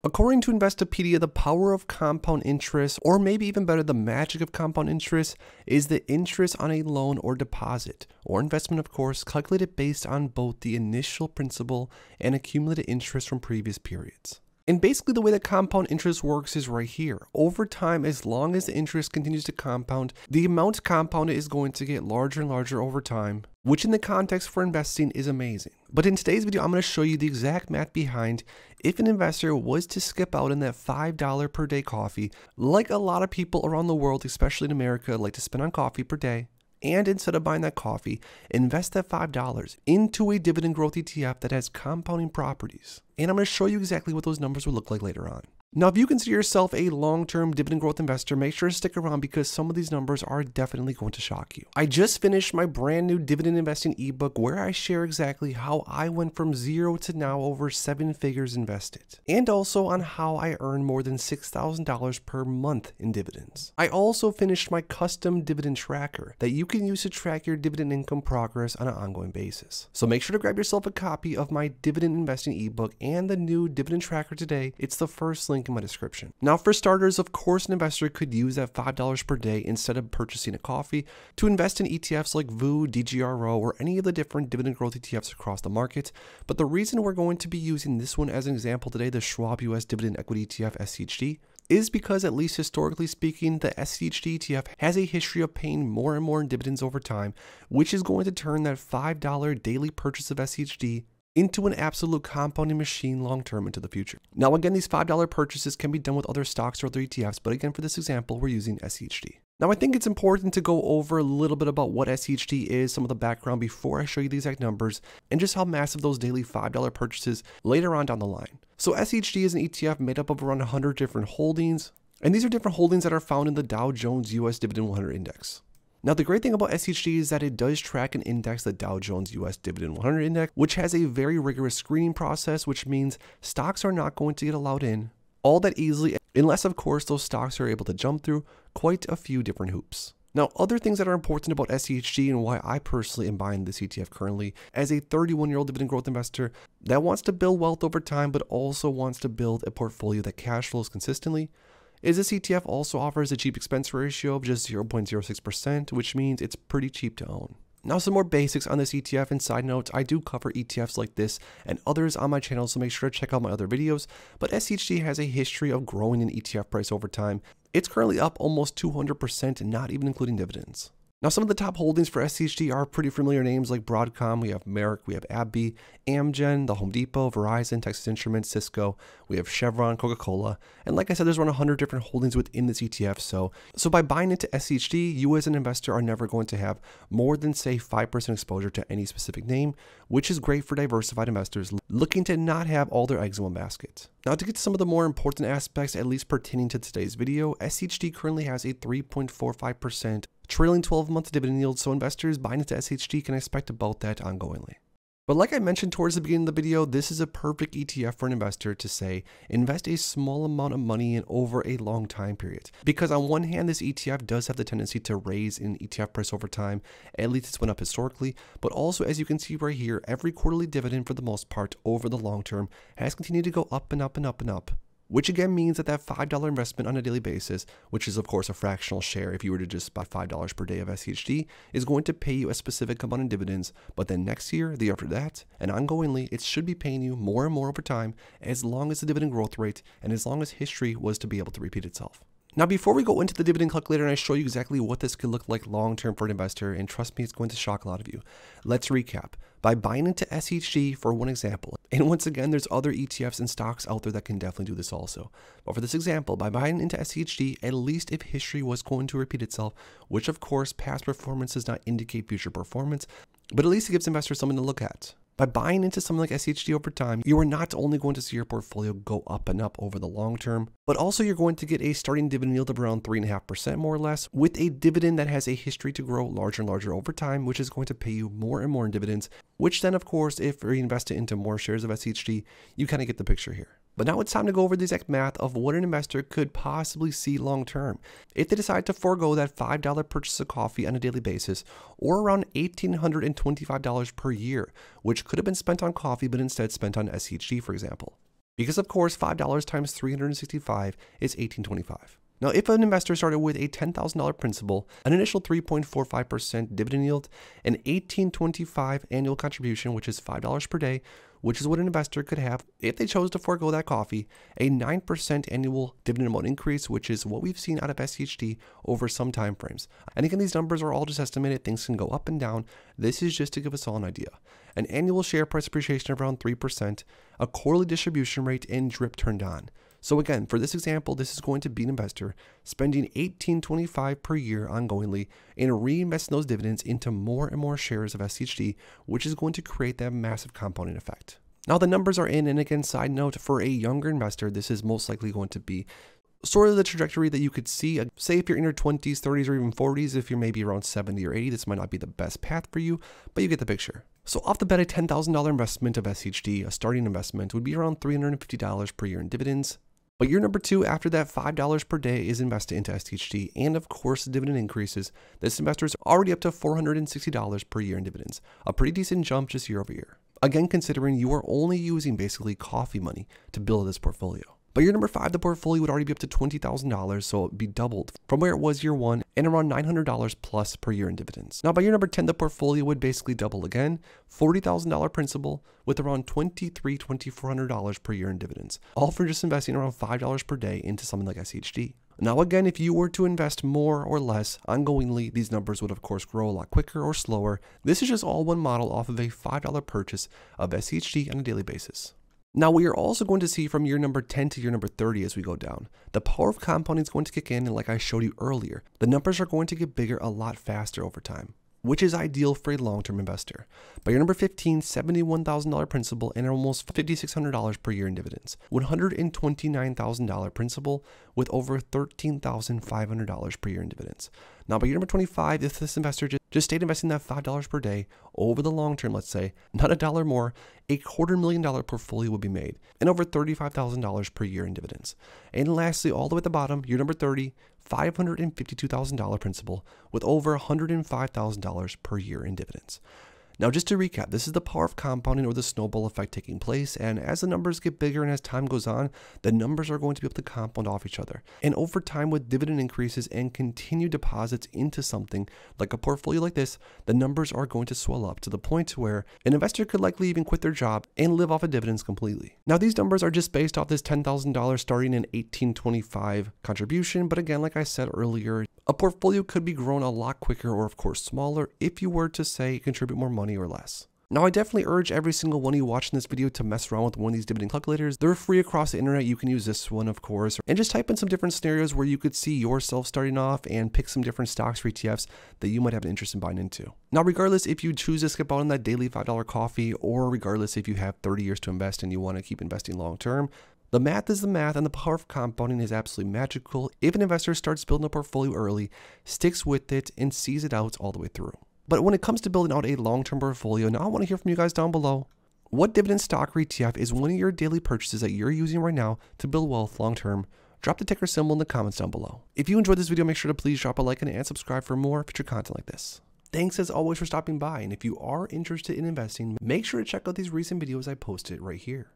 According to Investopedia, the power of compound interest, or maybe even better, the magic of compound interest, is the interest on a loan or deposit, or investment of course, calculated based on both the initial principal and accumulated interest from previous periods. And basically the way that compound interest works is right here. Over time, as long as the interest continues to compound, the amount compounded is going to get larger and larger over time, which in the context for investing is amazing. But in today's video, I'm going to show you the exact math behind if an investor was to skip out on that $5 per day coffee, like a lot of people around the world, especially in America, like to spend on coffee per day. And instead of buying that coffee, invest that $5 into a dividend growth ETF that has compounding properties. And I'm going to show you exactly what those numbers will look like later on. Now, if you consider yourself a long-term dividend growth investor, make sure to stick around because some of these numbers are definitely going to shock you. I just finished my brand new dividend investing ebook where I share exactly how I went from zero to now over 7 figures invested, and also on how I earned more than $6,000 per month in dividends. I also finished my custom dividend tracker that you can use to track your dividend income progress on an ongoing basis. So make sure to grab yourself a copy of my dividend investing ebook and the new dividend tracker today. It's the first link in my description. Now, for starters, of course, an investor could use that $5 per day instead of purchasing a coffee to invest in ETFs like VU, DGRO, or any of the different dividend growth ETFs across the market. But the reason we're going to be using this one as an example today, the Schwab US Dividend Equity ETF SCHD, is because, at least historically speaking, the SCHD ETF has a history of paying more and more in dividends over time, which is going to turn that $5 daily purchase of SCHD into an absolute compounding machine long-term into the future. Now again, these $5 purchases can be done with other stocks or other ETFs, but again, for this example, we're using SCHD. Now I think it's important to go over a little bit about what SCHD is, some of the background before I show you the exact numbers, and just how massive those daily $5 purchases later on down the line. So SCHD is an ETF made up of around 100 different holdings, and these are different holdings that are found in the Dow Jones US Dividend 100 Index. Now, the great thing about SCHD is that it does track an index, the Dow Jones US Dividend 100 Index, which has a very rigorous screening process, which means stocks are not going to get allowed in all that easily, unless, of course, those stocks are able to jump through quite a few different hoops. Now, other things that are important about SCHD and why I personally am buying this ETF currently as a 31-year-old dividend growth investor that wants to build wealth over time, but also wants to build a portfolio that cash flows consistently, is this ETF also offers a cheap expense ratio of just 0.06%, which means it's pretty cheap to own. Now, some more basics on this ETF, and side notes, I do cover ETFs like this and others on my channel, so make sure to check out my other videos. But SCHD has a history of growing in ETF price over time. It's currently up almost 200%, not even including dividends. Now, some of the top holdings for SCHD are pretty familiar names like Broadcom, we have Merck, we have AbbVie, Amgen, the Home Depot, Verizon, Texas Instruments, Cisco, we have Chevron, Coca-Cola, and like I said, there's around 100 different holdings within this ETF, so by buying into SCHD, you as an investor are never going to have more than, say, 5% exposure to any specific name, which is great for diversified investors looking to not have all their eggs in one basket. Now, to get to some of the more important aspects, at least pertaining to today's video, SCHD currently has a 3.45% trailing 12-month dividend yield, so investors buying into SCHD can expect about that ongoingly. But like I mentioned towards the beginning of the video, this is a perfect ETF for an investor to say, invest a small amount of money in over a long time period. Because on one hand, this ETF does have the tendency to raise in ETF price over time, at least it's went up historically, but also as you can see right here, every quarterly dividend for the most part over the long term has continued to go up and up and up and up. Which again means that that $5 investment on a daily basis, which is of course a fractional share if you were to just buy $5 per day of SCHD, is going to pay you a specific amount in dividends, but then next year, the year after that, and ongoingly, it should be paying you more and more over time as long as the dividend growth rate and as long as history was to be able to repeat itself. Now, before we go into the dividend calculator and I show you exactly what this could look like long-term for an investor, and trust me, it's going to shock a lot of you, let's recap. By buying into SCHD for one example, and once again, there's other ETFs and stocks out there that can definitely do this also. But for this example, by buying into SCHD, at least if history was going to repeat itself, which of course past performance does not indicate future performance, but at least it gives investors something to look at. By buying into something like SCHD over time, you are not only going to see your portfolio go up and up over the long term, but also you're going to get a starting dividend yield of around 3.5% more or less, with a dividend that has a history to grow larger and larger over time, which is going to pay you more and more in dividends, which then of course, if reinvested into more shares of SCHD, you kind of get the picture here. But now it's time to go over the exact math of what an investor could possibly see long term if they decide to forego that $5 purchase of coffee on a daily basis, or around $1,825 per year, which could have been spent on coffee but instead spent on SCHD, for example. Because of course, $5 times 365 is $18.25. Now, if an investor started with a $10,000 principal, an initial 3.45% dividend yield, an $18.25 annual contribution, which is $5 per day, which is what an investor could have if they chose to forego that coffee, a 9% annual dividend amount increase, which is what we've seen out of SCHD over some time frames. And again, these numbers are all just estimated. Things can go up and down. This is just to give us all an idea. An annual share price appreciation of around 3%, a quarterly distribution rate, and drip turned on. So again, for this example, this is going to be an investor spending $18.25 per year ongoingly and reinvesting those dividends into more and more shares of SCHD, which is going to create that massive compounding effect. Now the numbers are in, and again, side note, for a younger investor, this is most likely going to be sort of the trajectory that you could see. Say if you're in your 20s, 30s, or even 40s, if you're maybe around 70 or 80, this might not be the best path for you, but you get the picture. So off the bat, a $10,000 investment of SCHD, a starting investment, would be around $350 per year in dividends. But year number 2, after that, $5 per day is invested into SCHD, and of course the dividend increases. This investor is already up to $460 per year in dividends, a pretty decent jump just year over year. Again, considering you are only using basically coffee money to build this portfolio. By year number 5, the portfolio would already be up to $20,000, so it would be doubled from where it was year 1 and around $900 plus per year in dividends. Now by year number 10, the portfolio would basically double again, $40,000 principal with around $2,400 per year in dividends, all for just investing around $5 per day into something like SCHD. Now again, if you were to invest more or less ongoingly, these numbers would of course grow a lot quicker or slower. This is just all one model off of a $5 purchase of SCHD on a daily basis. Now, we are also going to see from year number 10 to year number 30 as we go down, the power of compounding is going to kick in, and like I showed you earlier, the numbers are going to get bigger a lot faster over time, which is ideal for a long-term investor. By year number 15, $71,000 principal and almost $5,600 per year in dividends, $129,000 principal with over $13,500 per year in dividends. Now by year number 25, if this investor just stayed investing that $5 per day over the long term, let's say, not a dollar more, a $250,000 portfolio would be made and over $35,000 per year in dividends. And lastly, all the way at the bottom, year number 30, $552,000 principal with over $105,000 per year in dividends. Now, just to recap, this is the power of compounding or the snowball effect taking place, and as the numbers get bigger and as time goes on, the numbers are going to be able to compound off each other. And over time, with dividend increases and continued deposits into something like a portfolio like this, the numbers are going to swell up to the point where an investor could likely even quit their job and live off of dividends completely. Now, these numbers are just based off this $10,000 starting in $18.25 contribution, but again, like I said earlier, a portfolio could be grown a lot quicker or of course smaller if you were to say contribute more money or less. Now, I definitely urge every single one of you watching this video to mess around with one of these dividend calculators. They're free across the internet. You can use this one, of course, and just type in some different scenarios where you could see yourself starting off and pick some different stocks or ETFs that you might have an interest in buying into. Now, regardless if you choose to skip out on that daily $5 coffee, or regardless if you have 30 years to invest and you want to keep investing long term, the math is the math, and the power of compounding is absolutely magical if an investor starts building a portfolio early, sticks with it, and sees it out all the way through. But when it comes to building out a long-term portfolio, now I want to hear from you guys down below. What dividend stock or ETF is one of your daily purchases that you're using right now to build wealth long-term? Drop the ticker symbol in the comments down below. If you enjoyed this video, make sure to please drop a like and subscribe for more future content like this. Thanks as always for stopping by, and if you are interested in investing, make sure to check out these recent videos I posted right here.